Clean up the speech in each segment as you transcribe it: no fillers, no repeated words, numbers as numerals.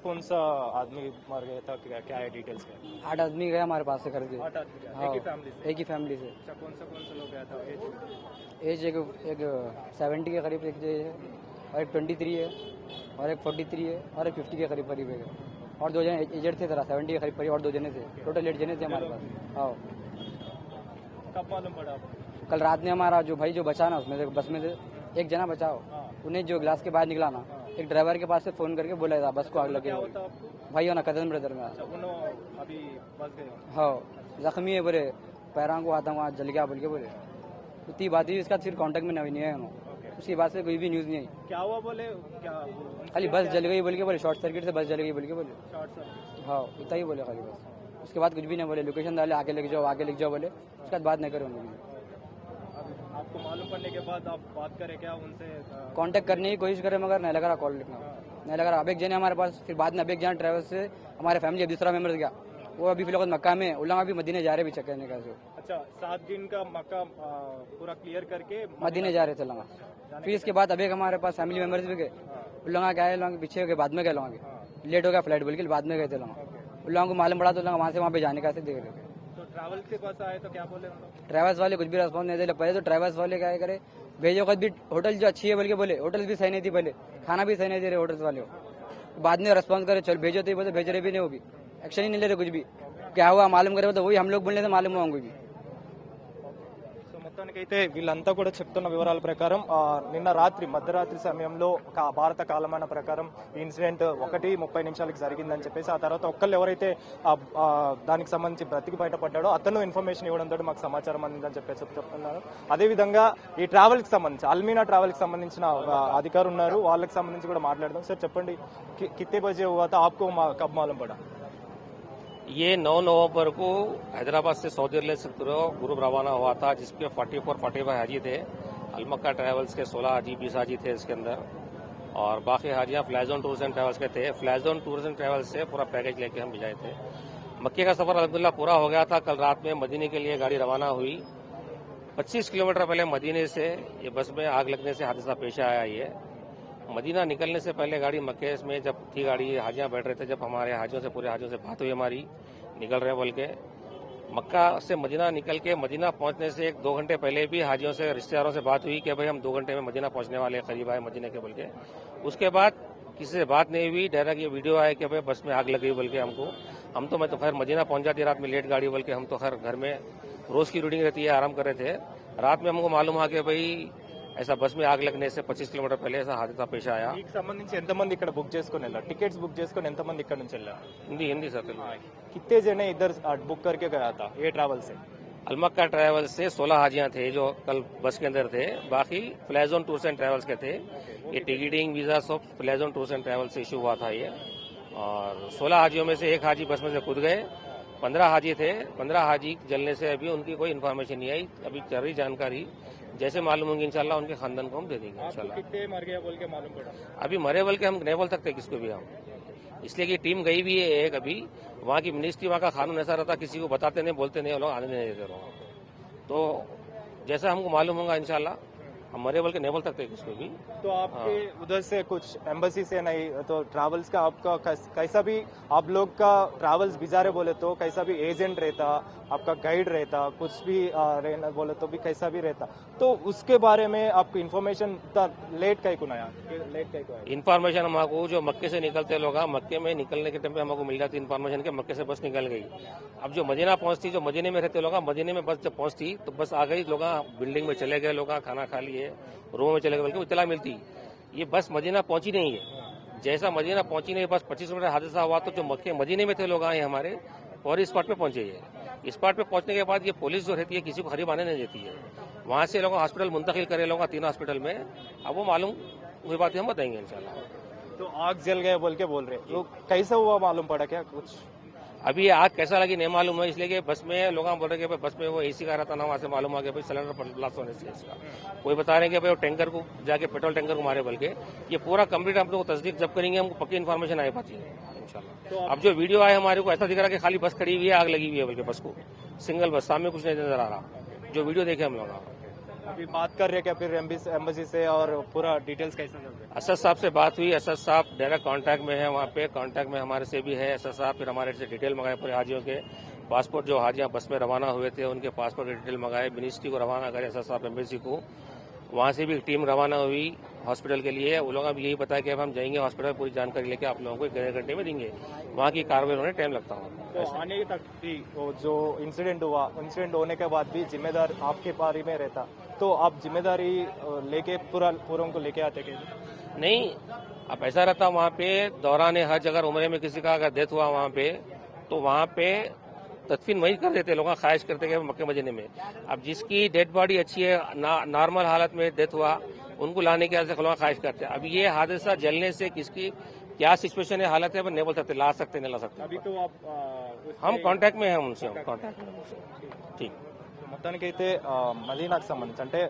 कौन सा आदमी मर गया था, क्या है डिटेल्स क्या? 8 आदमी गए हमारे पास से करके। 8 आदमी गया, हाँ, एक ही फैमिली से? एक ही फैमिली से। अच्छा, कौन सा लोग गया था? एज एक 70 के करीब एक है, और एक 23 है, और एक 43 है, और एक 50 के करीब है। और 2 जने एजेड थे, तरह 70 के करीब और 2 जने थे, टोटल 8 जने थे हमारे पास। हाँ, कब मालूम पड़ा आपको? कल रात में हमारा जो भाई जो बचा ना उसमें से, बस में से एक जना बचाओ, उन्हें जो ग्लास के बाहर निकला ना, एक ड्राइवर के पास से फोन करके बोला था बस को आग लगे। क्या होता आपको? भाई हो ना कदम ब्रदर में। अच्छा, उन्होंने अभी बस गए? हाँ, जख्मी है बोले, पैरों को आता वहाँ जल गया बोल के बोले। उतनी बात हुई, इसका फिर कांटेक्ट में नहीं है उन्होंने। उसकी बात से कोई भी न्यूज़ नहीं आई। क्या हुआ बोले? क्या खाली बस जल गई बोल के बोले, शॉर्ट सर्किट से बस जल गई बोल के बोले। Short circuit? हाँ, इतना ही बोले खाली बस। उसके बाद कुछ भी नहीं बोले। लोकेशन डाले, आगे लेके जाओ बोले। उसके बाद बात नहीं करे उन्होंने। आपको मालूम पड़ने के बाद आप बात करें क्या उनसे? कांटेक्ट करने की कोशिश करे मगर नहीं लग रहा कॉल लिखना, नहीं लग रहा। अब एक जने हमारे पास, फिर बाद में अब एक जन ट्रैवल से हमारे फैमिली दूसरा मेंबर गया, वो अभी फिलहाल मक्का में, उल्लामा भी मदीने जा रहे भी चेक करने का। अच्छा, 7 दिन का मक्का पूरा क्लियर करके मदीने जा रहे थे लंगा। फिर इसके बाद अब एक हमारे पास फैमिली मेंबर्स भी गए, उल्लामा क्या है, लोग पीछे गए, बाद में गए लोग, लेट हो गया फ्लाइट बोल के बाद में गए थे लोग। उल्लामा को मालूम पड़ा तो लोग वहाँ पे जाने का देख रहे थे। तो ट्रैवल के पास आए तो क्या बोले? ट्रैवल्स वाले कुछ भी रेस्पॉन्स नहीं दे। पहले तो ट्रैवल्स वाले क्या करे, भेजो खुद भी होटल जो अच्छी है बोल के बोले, होटल भी सही नहीं थी पहले, खाना भी सही नहीं दे रहे होटल्स वाले को। बाद में रेस्पॉन्स करे, चल भेजो तो बोलते, भेज रहे भी नहीं, वो भी एक्शन ही नहीं ले रहे कुछ भी। क्या हुआ मालूम करे तो वही हम लोग बोलने से मालूम हुआ उनको भी। సో మొత్తానికైతే వీళ్ళంతా కూడా చెప్తున్న వివరాల ప్రకారం నిన్న రాత్రి మధ్యరాత్రి సమయంలో భారత కాలమాన ప్రకారం ఈ ఇన్సిడెంట్ 1:30 జరిగిందని చెప్పేసి, ఆ తర్వాత ఒక్కళ్ళు ఎవరైతే దానికి సంబంధించి బ్రతికి బయటపడ్డాడో అతను ఇన్ఫర్మేషన్ ఇవ్వడంతో మాకు సమాచారం అందిందని చెప్పేసి చెప్తున్నారు. అదేవిధంగా ఈ ట్రావెల్ కి సంబంధించి అల్మీనా ట్రావెల్ కి సంబంధించిన అధికారులు ఉన్నారు, వాళ్ళకి సంబంధించి కూడా మాట్లాడదాం. సార్ చెప్పండి, కిత్తే బజే హువా తా ఆప్కో కబ్ మాలూమ్ పడా? ये 9 नवंबर को हैदराबाद से सऊदी अरब से ग्रुप रवाना हुआ था, जिसके 44-45 हाजी थे। अलमक्का ट्रैवल्स के 16 हाजी 20 हाजी थे इसके अंदर, और बाकी हाजियां फ्लैजोन टूर्स एंड ट्रैवल्स के थे। फ्लैजोन टूर्स एंड ट्रैवल्स से पूरा पैकेज लेके हम भिजाए थे। मक्के का सफर अल्हम्दुलिल्लाह पूरा हो गया था। कल रात में मदीने के लिए गाड़ी रवाना हुई। 25 किलोमीटर पहले मदीने से ये बस में आग लगने से हादसा पेश आया। ये मदीना निकलने से पहले गाड़ी मक्के में जब थी, गाड़ी हाजियां बैठ रहे थे, जब हमारे हाजियों से पूरे हाजियों से बात हुई हमारी, निकल रहे बोल के, मक्का से मदीना निकल के मदीना पहुंचने से 1-2 घंटे पहले भी हाजियों से, रिश्तेदारों से बात हुई कि भाई हम 2 घंटे में मदीना पहुंचने वाले, करीब आए मदीने के बोल के। उसके बाद किसी से बात नहीं हुई, डायरेक्ट ये वीडियो आया कि भाई बस में आग लग गई बोल के हमको। मैं तो खैर मदीना पहुंच जाती रात में लेट गाड़ी बोल के, हम तो खैर घर में रोज की रूटीन रहती है, आराम कर रहे थे। रात में हमको मालूम हुआ कि भाई ऐसा बस में आग लगने से 25 किलोमीटर पहले ऐसा हादसा पेश आया। దీనికి సంబంధించి ఎంతమంది ఇక్కడ బుక్ చేసుకుని వెళ్ళారు? టికెట్స్ బుక్ చేసుకుని ఎంతమంది ఇక్కడ నుంచి వెళ్ళారు? हिंदी सर तेलुगु। कितने जने इधर बुक करके गया था ये ट्रैवल से? अलमक्का ट्रैवल से 16 हाजियां थे जो कल बस के अंदर थे, बाकी फ्लैजोन टूर्स एंड ट्रैवल्स के थे। ये टिकटिंग वीजा सब फ्लैजोन टूर्स एंड ट्रैवल्स से इशू हुआ था ये, और 16 हाजियों में से एक हाजी बस में से कूद गए। 15 हाजी थे, 15 हाजी जलने से अभी उनकी कोई इन्फॉर्मेशन नहीं आई। अभी जरूरी जानकारी जैसे मालूम होंगी इंशाल्लाह उनके खानदान को हम दे देंगे इंशाल्लाह। कितने मर गया बोल के मालूम पड़ा? अभी मरे बोल के हम नहीं बोल सकते किसको भी हम, इसलिए कि टीम गई भी है एक, अभी वहाँ की मिनिस्ट्री, वहाँ का कानून ऐसा रहता किसी को बताते नहीं, बोलते नहीं, लोग आने नहीं देते लोग। तो जैसा हमको मालूम होगा इंशाल्लाह हम मरे बोल के नहीं बोल सकते किसको भी। तो आपके उधर से कुछ एम्बेसी से नहीं तो ट्रैवल्स का आपका कैसा भी आप लोग का ट्रैवल्स भिजा बोले तो कैसा भी एजेंट रहता, आपका गाइड रहता, कुछ भी रहना बोले तो भी कैसा भी रहता, तो उसके बारे में आपको इन्फॉर्मेशन लेट कहीं को आया? इन्फॉर्मेशन हमको जो मक्के से निकलते लोग, मक्के में निकलने के टाइम पे हमको मिल जाती इन्फॉर्मेशन के मक्के से बस निकल गई। अब जो मदीना पहुंचती, जो मदीने में रहते लोग, मदीने में बस जब पहुंचती तो बस आ गई, लोग बिल्डिंग में चले गए, लोग खाना खा लिए, रूम में चले गए, बल्कि इतला मिलती ये बस मदीना पहुंची नहीं है। जैसा मदीना पहुंची नहीं, बस 25 मिनट हादसा हुआ तो जो मक्के मदीने में थे लोग आए हमारे और स्पॉट पे पहुंचे। ये स्पॉट पे पहुंचने के बाद ये पुलिस जो रहती है किसी को करीब आने नहीं देती है। वहां से लोग हॉस्पिटल मुंतकिल करे लोग 3 हॉस्पिटल में। अब वो मालूम हुई बात हम बताएंगे इंशाल्लाह। तो आग जल गए बोल के बोल रहे, तो कैसा हुआ मालूम पड़ा क्या कुछ? अभी आग कैसा लगी नहीं मालूम है, इसलिए कि बस में लोग बोल रहे कि बस में वो एसी का रहता ना, वहां से मालूम आ गया भाई सिलेंडर ब्लास्ट होने से इसका। कोई बता रहे हैं कि भाई वो टैंकर को जाके पेट्रोल टैंकर को मारे बोल के। ये पूरा कंप्लीट हम लोग तस्दीक जब करेंगे हमको पक्की इन्फॉर्मेशन आ पाती है इंशाल्लाह। तो अब जो वीडियो आया हमारे को ऐसा दिख रहा है कि खाली बस खड़ी हुई है, आग लगी हुई है बोल के, बस को सिंगल बस, सामने कुछ नहीं नजर आ रहा। जो वीडियो देखे हम लोग अभी बात कर रहे क्या फिर एम्बेसी से और पूरा डिटेल्स कैसा चल रहा है? असद साहब से बात हुई। असद साहब डायरेक्ट कांटेक्ट में है, वहाँ पे कांटेक्ट में हमारे से भी है असद साहब। फिर हमारे से डिटेल मंगाए पूरे हाजियों के पासपोर्ट, जो हाजियाँ बस में रवाना हुए थे उनके पासपोर्ट की डिटेल मंगाए, मिनिस्ट्री को रवाना करे असद साहब एम्बेसी को। वहाँ से भी एक टीम रवाना हुई हॉस्पिटल के लिए। वो लोग अब यही बताया कि अब हम जाएंगे हॉस्पिटल, पूरी जानकारी लेके आप लोगों को 1 घंटे में देंगे। वहाँ की कार्रवाई होने टाइम लगता है। तो आने तक भी वो जो इंसिडेंट हुआ, इंसिडेंट होने के बाद भी जिम्मेदार आपके बारे में रहता, तो आप जिम्मेदारी लेके पूरों को लेके आते कैसे? नहीं, अब ऐसा रहता वहाँ पे दौरान हज, अगर उम्र में किसी का अगर डेथ हुआ वहाँ पे, तो वहाँ पे तदफीन वही कर देते लोग, ख्वाहिश करते कि मक्के मदीने में। अब जिसकी डेड बॉडी अच्छी है, नॉर्मल हालत में डेथ हुआ, उनको लाने के लिए लोग ख्वाहिश करते हैं। अब ये हादसा जलने से किसकी क्या सिचुएशन है, हालत है, नहीं बोल सकते, ला सकते नहीं ला सकते। अभी तो आप हम कांटेक्ट में हैं उनसे, हम कांटेक्ट में हैं उनसे। ठीक। మొత్తానికైతే మదీనాకు సంబంధించి అంటే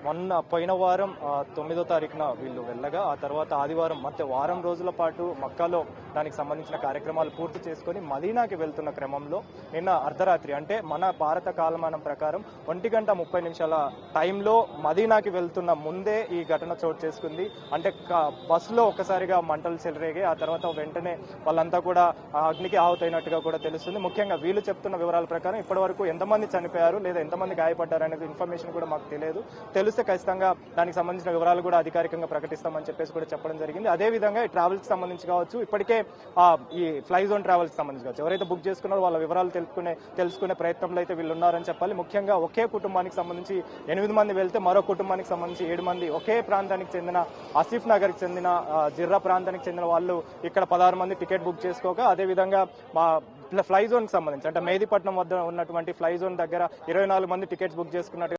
మొన్న పోయిన వారం 9వ తారీఖున వీళ్ళు వెళ్ళగా ఆ తర్వాత ఆదివారం ಮತ್ತೆ వారం రోజుల పాటు మక్కాలో దానికి సంబంధించిన కార్యక్రమాలు పూర్తి చేసుకొని మదీనాకి వెళ్తున్న క్రమంలో నిన్న అర్ధరాత్రి అంటే మన భారత కాలమానం ప్రకారం 1:30 టైంలో మదీనాకి వెళ్తున్న ముందే ఈ ఘటన చోటు చేసుకుంది. అంటే బస్సులో ఒక్కసారిగా మంటలు చెలరేగి ఆ తర్వాత వెంటనే వాళ్ళంతా కూడా అగ్నికి ఆహుతైనట్టుగా కూడా తెలుస్తుంది. ముఖ్యంగా వీళ్ళు చెప్తున్న వివరాల ప్రకారం ఇప్పటివరకు ఎంతమంది చనిపోయారు లేదా ఎంతమంది గాయపడ్డారు అనేది ఇన్ఫర్మేషన్ కూడా మాకు తెలియదు. తెలిస్తే ఖచ్చితంగా దానికి సంబంధించిన వివరాలు కూడా అధికారికంగా ప్రకటిస్తామని చెప్పేసి కూడా చెప్పడం జరిగింది. అదేవిధంగా ఈ ట్రావెల్స్ సంబంధించి కావచ్చు, ఇప్పటికే ఈ ఫ్లై జోన్ ట్రావెల్స్ సంబంధించి కావచ్చు, ఎవరైతే బుక్ చేసుకున్నారో వాళ్ళ వివరాలు తెలుసుకునే ప్రయత్నంలో అయితే వీళ్ళు ఉన్నారని చెప్పాలి. ముఖ్యంగా ఒకే కుటుంబానికి సంబంధించి 8 మంది వెళ్తే మరో కుటుంబానికి సంబంధించి 7 మంది, ఒకే ప్రాంతానికి చెందిన ఆసిఫ్ నగర్కి చెందిన జిర్రా ప్రాంతానికి చెందిన వాళ్ళు ఇక్కడ 16 మంది టికెట్ బుక్ చేసుకోగా, అదేవిధంగా ఫ్లై జోన్ కి సంబంధించి అంటే మేదీపట్నం వద్ద ఉన్నటువంటి ఫ్లై జోన్ దగ్గర 24 మంది టికెట్స్ బుక్ చేసుకున్నట్టు